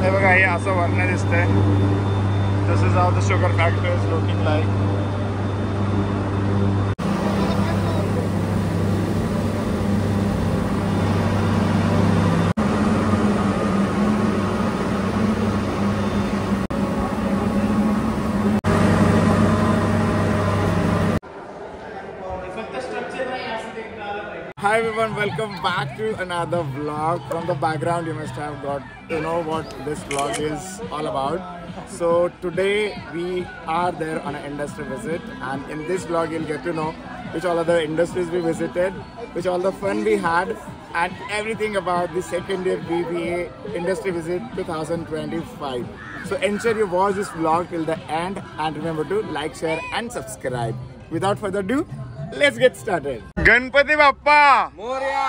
हे बघा, हे असं वर्ण दिसतंय. This is how the sugar factory is looking like. Hi everyone, welcome back to another vlog. From the background you must have got to know what this vlog is all about. So today we are there on an industry visit, and in this vlog you'll get to know which all other industries we visited, which all the fun we had, and everything about the second year BBA industry visit 2025. So ensure you watch this vlog till the end, and remember to like, share and subscribe. Without further ado, let's get started. Ganpati Bappa Moria!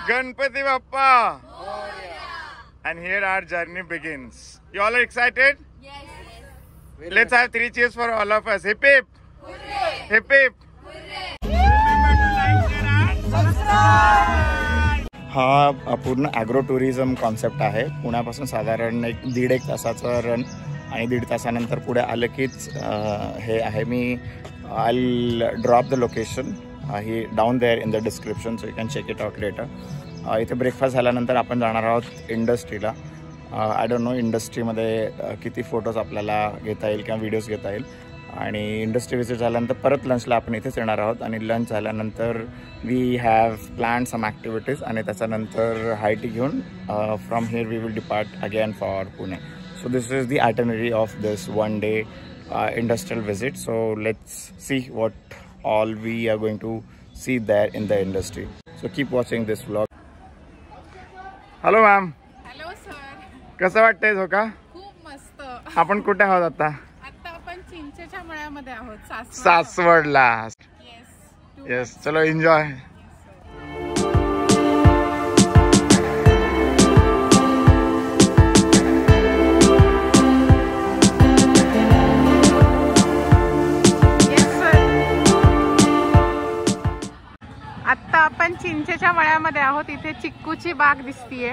Ganpati Bappa Moria! And here our journey begins. You all are excited? Yes. Let's have 3 cheers for all of us. Hip hip! Hooray! Hip hip! Hooray! Remember to like, share and subscribe! हा पूर्ण agro tourism concept आहे. पुण्यापासून साधारण 1.5 तासाचं run, आणि 1.5 तासानंतर पुढे आलं कीच हे आहे. मी I'll drop the location down there in the description, so you can check it out later. इथे ब्रेकफास्ट झाल्यानंतर आपण जाणार आहोत इंडस्ट्रीला. आय डोंट नो इंडस्ट्रीमध्ये किती फोटोज आपल्याला घेता येईल किंवा व्हिडिओज घेता येईल. आणि इंडस्ट्री व्हिजिट झाल्यानंतर परत लंचला आपण इथेच येणार आहोत. आणि लंच झाल्यानंतर we have plan some activities, आणि त्याच्यानंतर हाय टी घेऊन from here we will depart again for Pune. So this is the itinerary of this 1 day industrial visit. So let's see what all we are going to see there in the industry. So keep watching this vlog. Hello ma'am. Hello sir. कसं वाटतंय झोका? खूप मस्त. आपण कुठे आहोत आता? आता आपण चिंचेच्या मळ्यामध्ये आहोत, सासवडला. Yes. चलो एन्जॉय. आता आपण चिंचेच्या मळ्यामध्ये आहोत. इथे चिक्कूची बाग दिसतीये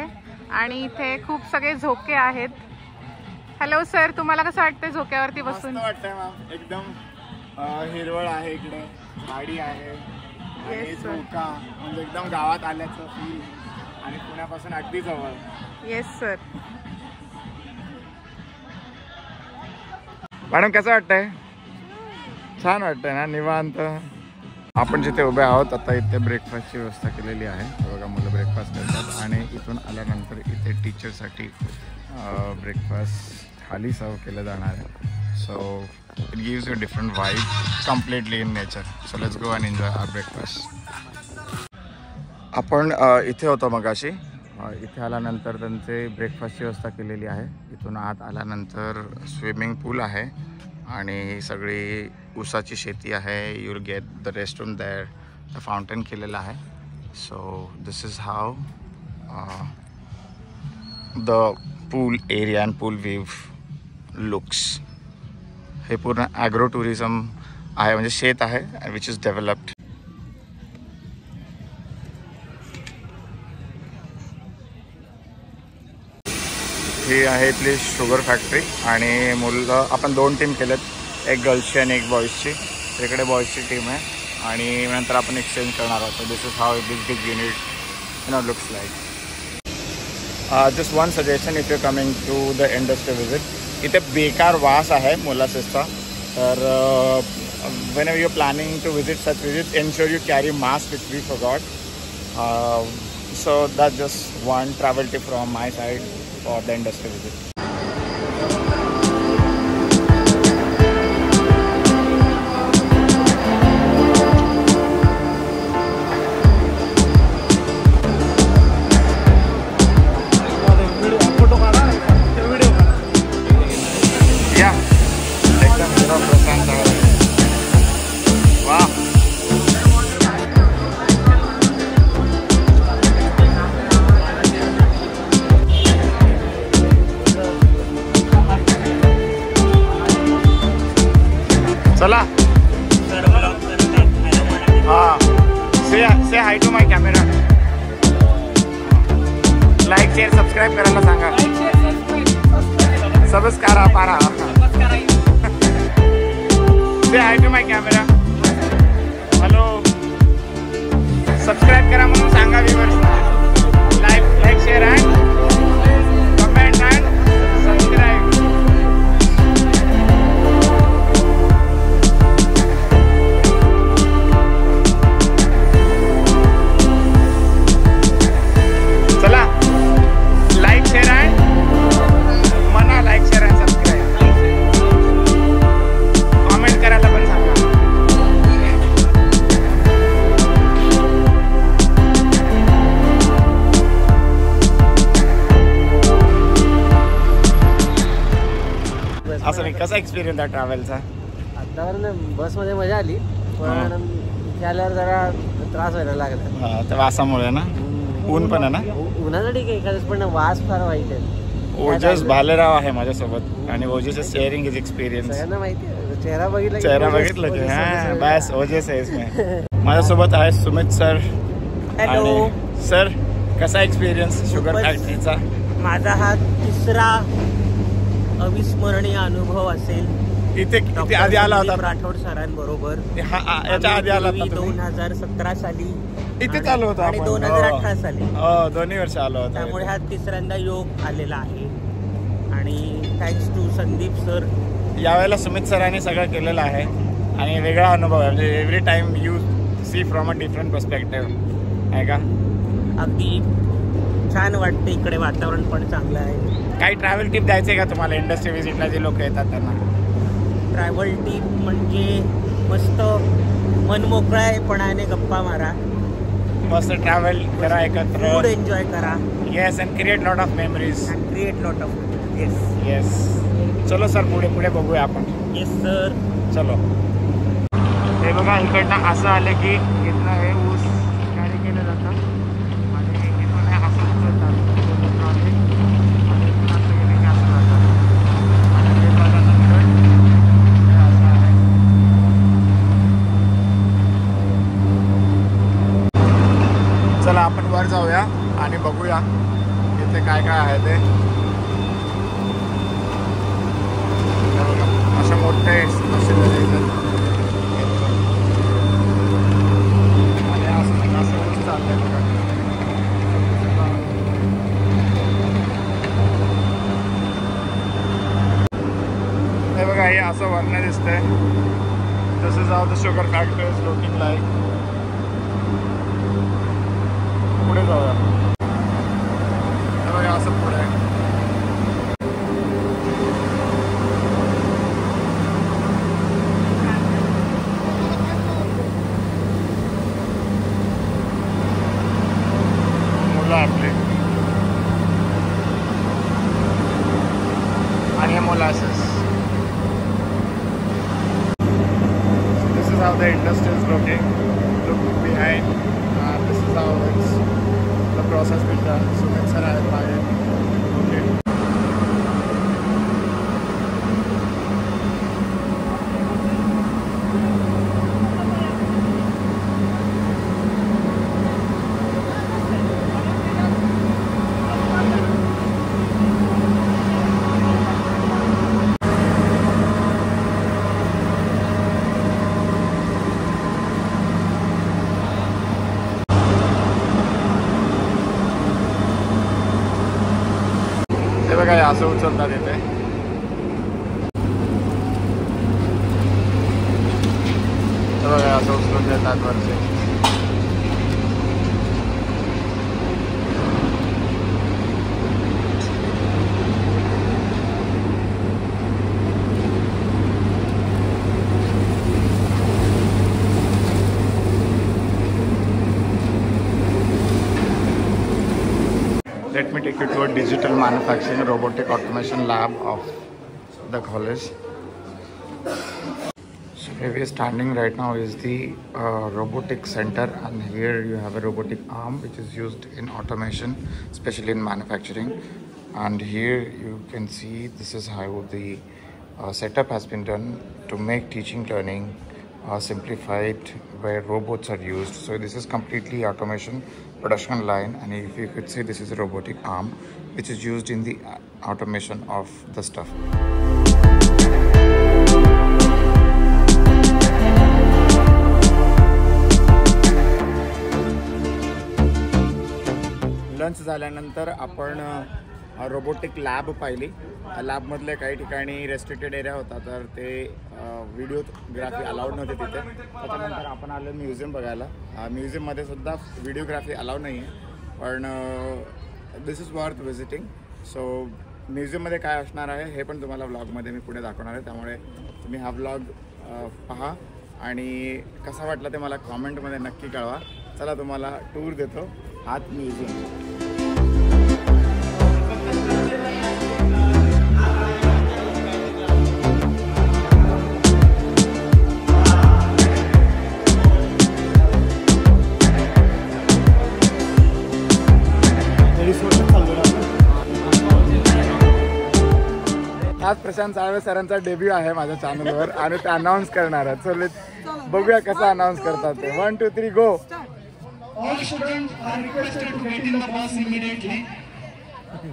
आणि इथे खूप सगळे झोके आहेत. हॅलो सर, तुम्हाला कसं वाटतंय झोक्यावरती बसून? वाटतंय मॅम, एकदम हिरवळ आहे, इकडे गाडी आहे, आणि झोका म्हणजे एकदम गावात आल्याचं फील, आणि पुण्यापासून अगदी जवळ. Yes sir. मॅडम कसं वाटतंय? छान वाटतंय ना, निवांत. आपण जिथे उभे आहोत आता, इथे ब्रेकफास्टची व्यवस्था केलेली आहे. बघा, मुलं ब्रेकफास्ट करतात, आणि इथून आल्यानंतर इथे टीचरसाठी ब्रेकफास्ट थाली सर्व केलं जाणार आहे. So it gives you different vibe completely in nature. So let's go and enjoy our breakfast. आपण इथे होतो मगाशी. इथे आल्यानंतर त्यांचे ब्रेकफास्टची व्यवस्था केलेली आहे. इथून आत आल्यानंतर स्विमिंग पूल आहे, आणि सगळी ऊसाची शेती आहे. You will get the restroom there. The fountain केलेलं आहे. So this is how the pool area and pool view looks. हे पूर्ण ॲग्रो टुरिझम आहे, म्हणजे शेत आहे, विच इज डेव्हलप्ड. ही आहे इथली शुगर फॅक्टरी, आणि मुलं आपण 2 टीम केलेत, एक गर्ल्सची आणि एक बॉईजची. इकडे बॉईजची टीम आहे, आणि नंतर आपण एक्सचेंज करणार आहोत. This is how this big unit looks like. Just one suggestion, if you coming to the industry visit, इथे बेकार वास आहे मोलासेसचा. तर whenever you're planning to visit such visits, ensure you carry mask, which we forgot. So that's just one travel tip from my side for the industry visit. चला. हाँ, say hi to my camera. Like, share, subscribe करायला सांगा. सबस्कारा पारा say hi to my camera. Hello, subscribe करा म्हणून सांगा viewers. Like share and comment and subscribe. चला, लाईक शेअर अँड म्हणा, like share and subscribe. Comment करायला पण सांगा. असं नाही, कसा एक्सपिरियन्स आहे ट्रॅव्हलचा? आतावर बसमध्ये मजा आली, पण इथे आल्यावर जरा त्रास व्हायला लागला. हा, त्या वासामुळे ना. ऊन पण आहे ना. उन्हाचं ठीक आहे एखादं, पण वास फार वाईट आहे. ओजस भालेराव आहे माझ्यासोबत आणि ओजस शेअरिंग इज एक्सपिरियन्स. सगळ्यांना माहिती आहे, चेहरा बघितलं की हा बस ओजस आहे इसमें. माझ्यासोबत आहे सुमित सर. हॅलो सर, कसा एक्सपिरियन्स शुगर फॅक्टरीचा? माझा हा तिसरा अविस्मरणीय अनुभव असेल. इथे किती आधी आला होता? राठोड सरांबरोबर. याच्या आधी आला होता 2017 साली इथे चालू होता आणि 2018 साली. दोन्ही वर्ष आलो होता. त्यामुळे हा तिसऱ्यांदा योग आलेला आहे आणि थँक्स टू संदीप सर. यावेळेला सुमित सरांनी सगळं केलेलं आहे आणि वेगळा अनुभव आहे. म्हणजे every time you see from a different perspective आहे का. अगदी छान वाटते इकडे, वातावरण पण चांगलं आहे. काही ट्रॅव्हल टिप द्यायचे का तुम्हाला इंडस्ट्री व्हिजिटला जे लोक येतात त्यांना? ट्रॅव्हल टिप म्हणजे मस्त मनमोकळेपणाने गप्पा मारा, मस्त ट्रॅव्हल करा एकत्र, फूड एन्जॉय करा. Yes, and create lot of memories. And create lot of yes yes. चलो सर, पुढे पुढे बघूया आपण. येस सर, चलो. हे बघा, इकडनं असं आलं की इथनं हे ऊस कॅरी केलं जातं आणि इथून हे असं उचलतात ट्रॉली आणि इथून असं गेलं की असं जातं आणि हे झाल्यानंतर हे असं आहे. चला आपण वर जाऊया आणि बघूया इथे काय काय आहे ते. अशा मोठे मशिनरी आणि असं चाललंय बघा. हे बघा, हे असं वर्ण दिसतंय. This is how the sugar factory is looking like. पुढे जाऊया. हे बघा, असं पुढे आहे. आपले आणि हे molasses. This is how the industry is looking. Look behind. This is how it's the process been done. Sumit sir आहेत मागे. ओके, बघा, असं उचलतात येते. बघा, असं उचलून देतात वरचे. Let me take you to a digital manufacturing robotic automation lab of the college. So where we are standing right now is the robotic center, and here you have a robotic arm which is used in automation, especially in manufacturing. And here you can see this is how the setup has been done to make teaching learning simplified, where robots are used. So this is completely automation. production line, and if you could see, this is a robotic arm which is used in the automation of the stuff. Lunch झाल्यानंतर आपण robotic lab पाहिली. लॅबमधले काही ठिकाणी restricted area होता, तर ते videography allowed नव्हते तिथे. त्याच्यानंतर आपण आलो म्युझियम बघायला. म्युझियममध्ये सुद्धा व्हिडिओग्राफी अलाउड नाही आहे, पण दिस इज वर्थ व्हिजिटिंग. सो म्युझियममध्ये काय असणार आहे हे पण तुम्हाला व्लॉगमध्ये मी पुढे दाखवणार आहे, त्यामुळे तुम्ही हा व्लॉग पहा आणि कसा वाटला ते मला कॉमेंटमध्ये नक्की कळवा. चला तुम्हाला टूर देतो आत म्युझियम. आज प्रशांत साळवे सरांचा डेब्यू आहे माझ्या चॅनलवर आणि ते अनाउन्स करणार आहेत. सो बघूया कसं अनाउन्स करतात ते. 1 2 3 गो. All students are requested to get in the bus immediately.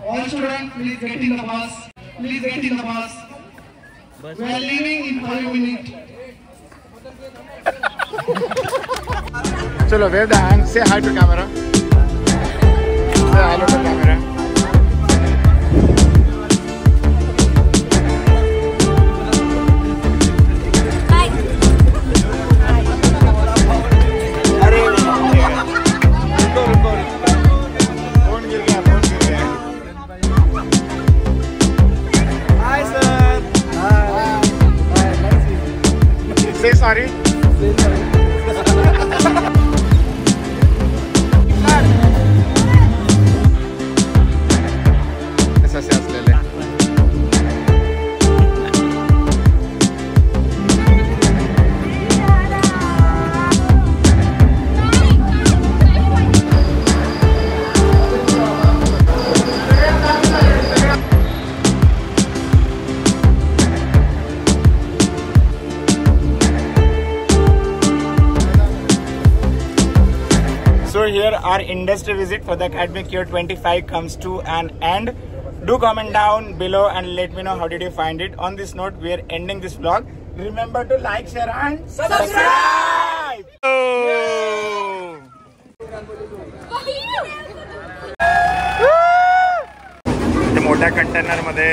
All students, please get in the bus. Please get in the bus. We are leaving in 5 minutes. Chalo, wave the hand. Say hi to camera. Say hello to camera. Say sorry. ऐसे असलेले. So here our industry visit for the Academic Year 25 comes to an end. Do comment down below and let me know how did you find it. On this note, we are ending this vlog. Remember to like, share and subscribe! मोठ्या container मध्ये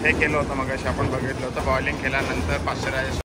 हे केलं होतं, मगाशी आपण बघितलं होतं. Boiling केल्यानंतर पाश्चरायझेशन